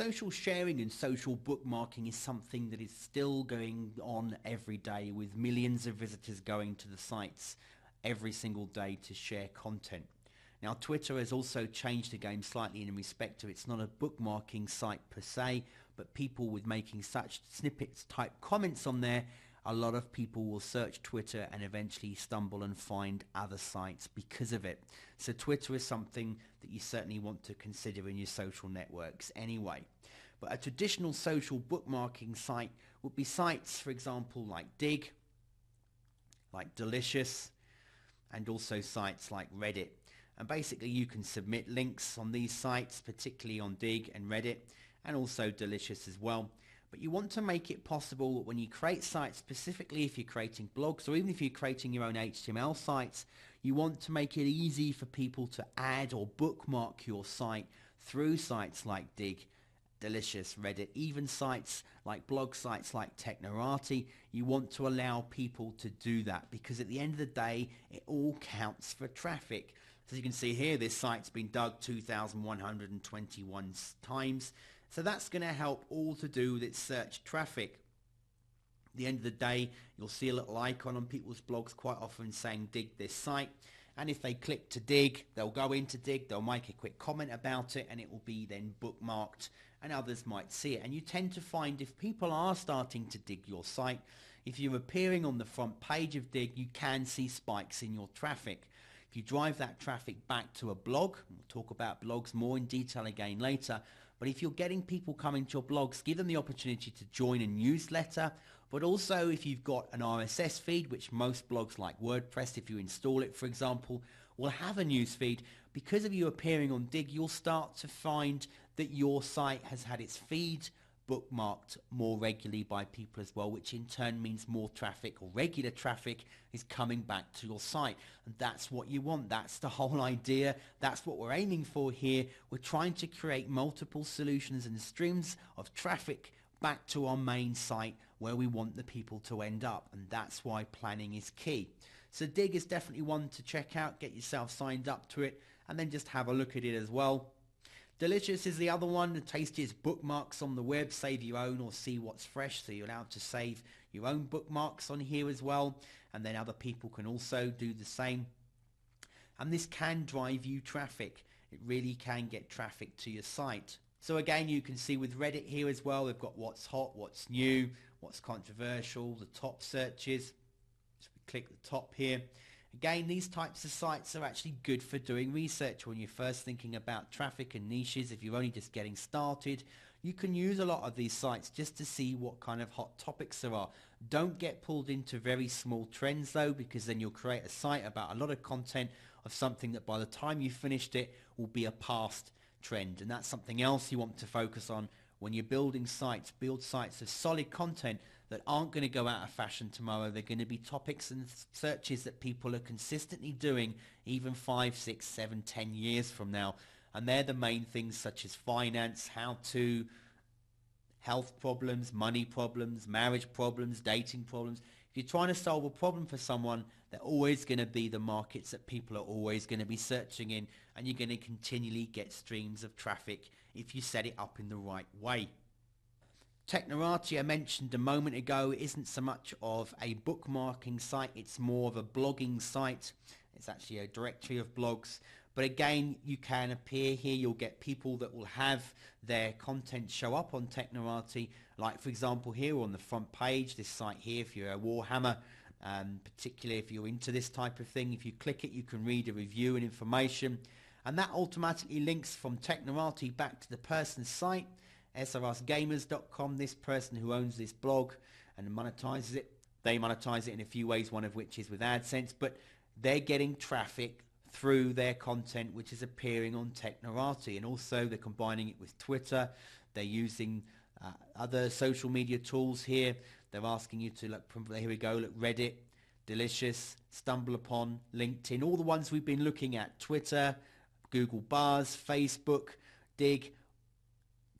Social sharing and social bookmarking is something that is still going on every day, with millions of visitors going to the sites every single day to share content. Now, Twitter has also changed the game slightly in respect to it's not a bookmarking site per se, but people with making such snippets type comments on there, a lot of people will search Twitter and eventually stumble and find other sites because of it. So Twitter is something that you certainly want to consider in your social networks anyway. But a traditional social bookmarking site would be sites, for example, like Dig, like Delicious, and also sites like Reddit. And basically you can submit links on these sites, particularly on Dig and Reddit, and also Delicious as well. But you want to make it possible that when you create sites, specifically if you're creating blogs or even if you're creating your own HTML sites, you want to make it easy for people to add or bookmark your site through sites like Dig, Delicious, Reddit, even sites like blog sites like Technorati. You want to allow people to do that because at the end of the day, it all counts for traffic. As you can see here, this site's been dug 2,121 times. So that's going to help all to do with its search traffic. At the end of the day, you'll see a little icon on people's blogs quite often saying dig this site. And if they click to dig, they'll go into dig, they'll make a quick comment about it, and it will be then bookmarked and others might see it. And you tend to find if people are starting to dig your site, if you're appearing on the front page of Dig, you can see spikes in your traffic. If you drive that traffic back to a blog, we'll talk about blogs more in detail again later, but if you're getting people coming to your blogs, give them the opportunity to join a newsletter, but also if you've got an RSS feed, which most blogs like WordPress, if you install it, for example, will have a news feed. Because of you appearing on Dig, you'll start to find that your site has had its feed bookmarked more regularly by people as well, which in turn means more traffic or regular traffic is coming back to your site. And that's what you want. That's the whole idea. That's what we're aiming for here. We're trying to create multiple solutions and streams of traffic back to our main site where we want the people to end up. And that's why planning is key. So Dig is definitely one to check out. Get yourself signed up to it and then just have a look at it as well. Delicious is the other one. The tastiest bookmarks on the web. Save your own or see what's fresh. So you're allowed to save your own bookmarks on here as well. And then other people can also do the same. And this can drive you traffic. It really can get traffic to your site. So again, you can see with Reddit here as well, they've got what's hot, what's new, what's controversial, the top searches. So we click the top here. Again, these types of sites are actually good for doing research when you're first thinking about traffic and niches. If you're only just getting started, you can use a lot of these sites just to see what kind of hot topics there are. Don't get pulled into very small trends though, because then you'll create a site about a lot of content of something that by the time you finished it will be a past trend. And that's something else you want to focus on when you're building sites. Build sites of solid content that aren't going to go out of fashion tomorrow. They're going to be topics and searches that people are consistently doing even 5, 6, 7, 10 years from now. And they're the main things such as finance, how to, health problems, money problems, marriage problems, dating problems. If you're trying to solve a problem for someone, they're always going to be the markets that people are always going to be searching in, and you're going to continually get streams of traffic if you set it up in the right way. Technorati, I mentioned a moment ago, isn't so much of a bookmarking site, it's more of a blogging site. It's actually a directory of blogs. But again, you can appear here, you'll get people that will have their content show up on Technorati, like for example here on the front page, this site here, if you're a Warhammer, particularly if you're into this type of thing, if you click it you can read a review and information, and that automatically links from Technorati back to the person's site, srsgamers.com, this person who owns this blog and monetizes it. They monetize it in a few ways, one of which is with AdSense, but they're getting traffic through their content which is appearing on Technorati, and also they're combining it with Twitter. They're using other social media tools here. They're asking you to look, here we go, look, Reddit, Delicious, StumbleUpon, LinkedIn, all the ones we've been looking at, Twitter, Google Buzz, Facebook, Dig,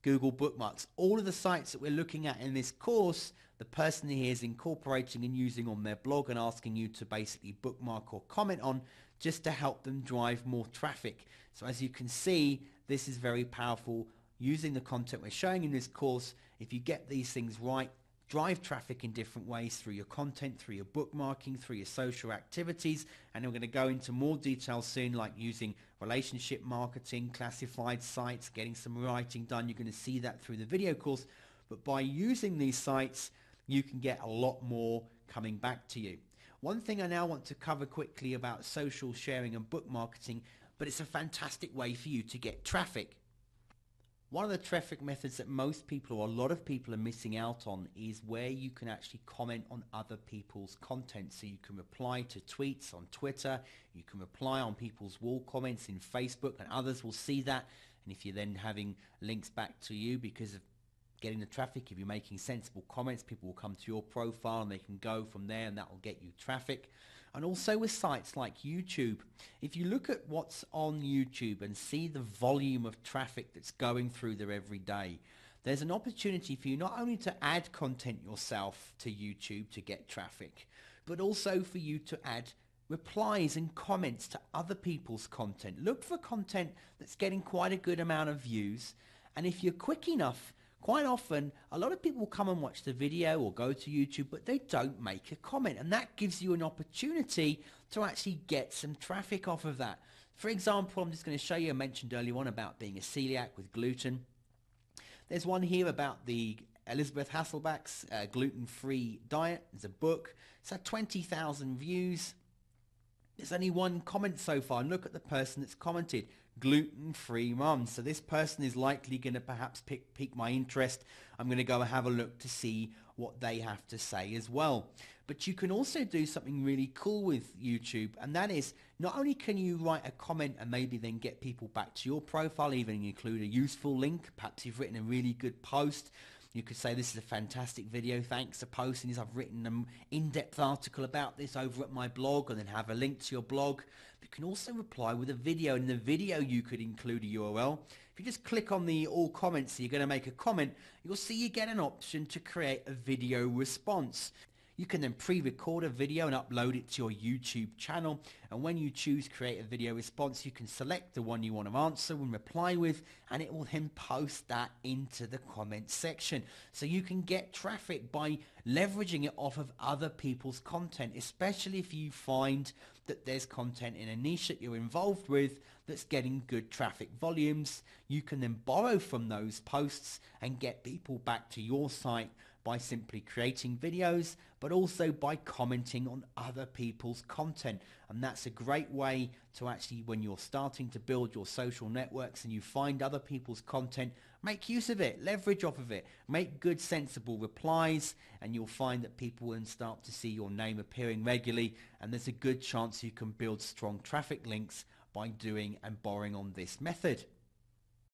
Google Bookmarks. All of the sites that we're looking at in this course, the person here is incorporating and using on their blog and asking you to basically bookmark or comment on, just to help them drive more traffic. So as you can see, this is very powerful using the content we're showing in this course, if you get these things right, drive traffic in different ways through your content, through your bookmarking, through your social activities. And we're going to go into more detail soon, like using relationship marketing, classified sites, getting some writing done. You're going to see that through the video course. But by using these sites, you can get a lot more coming back to you. One thing I now want to cover quickly about social sharing and book marketing, but it's a fantastic way for you to get traffic. One of the traffic methods that most people, or a lot of people, are missing out on is where you can actually comment on other people's content. So you can reply to tweets on Twitter, you can reply on people's wall comments in Facebook, and others will see that. And if you're then having links back to you because of getting the traffic, if you're making sensible comments, people will come to your profile and they can go from there, and that will get you traffic. And also with sites like YouTube, if you look at what's on YouTube and see the volume of traffic that's going through there every day, there's an opportunity for you not only to add content yourself to YouTube to get traffic, but also for you to add replies and comments to other people's content. Look for content that's getting quite a good amount of views, and if you're quick enough, quite often, a lot of people come and watch the video or go to YouTube, but they don't make a comment. And that gives you an opportunity to actually get some traffic off of that. For example, I'm just going to show you, I mentioned earlier on about being a celiac with gluten. There's one here about the Elizabeth Hasselbeck's gluten-free diet. There's a book. It's had 20,000 views. There's only one comment so far. And look at the person that's commented. Gluten-free mum. So this person is likely going to perhaps pique my interest. I'm going to go and have a look to see what they have to say as well. But you can also do something really cool with YouTube, and that is not only can you write a comment and maybe then get people back to your profile, even include a useful link. Perhaps you've written a really good post. You could say, this is a fantastic video, thanks for posting this. I've written an in-depth article about this over at my blog, and then have a link to your blog. You can also reply with a video, and in the video you could include a URL. If you just click on the all comments, so you're going to make a comment, you'll see you get an option to create a video response. You can then pre-record a video and upload it to your YouTube channel. And when you choose create a video response, you can select the one you want to answer and reply with, and it will then post that into the comment section. So you can get traffic by leveraging it off of other people's content, especially if you find that there's content in a niche that you're involved with that's getting good traffic volumes. You can then borrow from those posts and get people back to your site by simply creating videos, but also by commenting on other people's content. And that's a great way to actually, when you're starting to build your social networks and you find other people's content, make use of it, leverage off of it, make good sensible replies, and you'll find that people will start to see your name appearing regularly, and there's a good chance you can build strong traffic links by doing and borrowing on this method.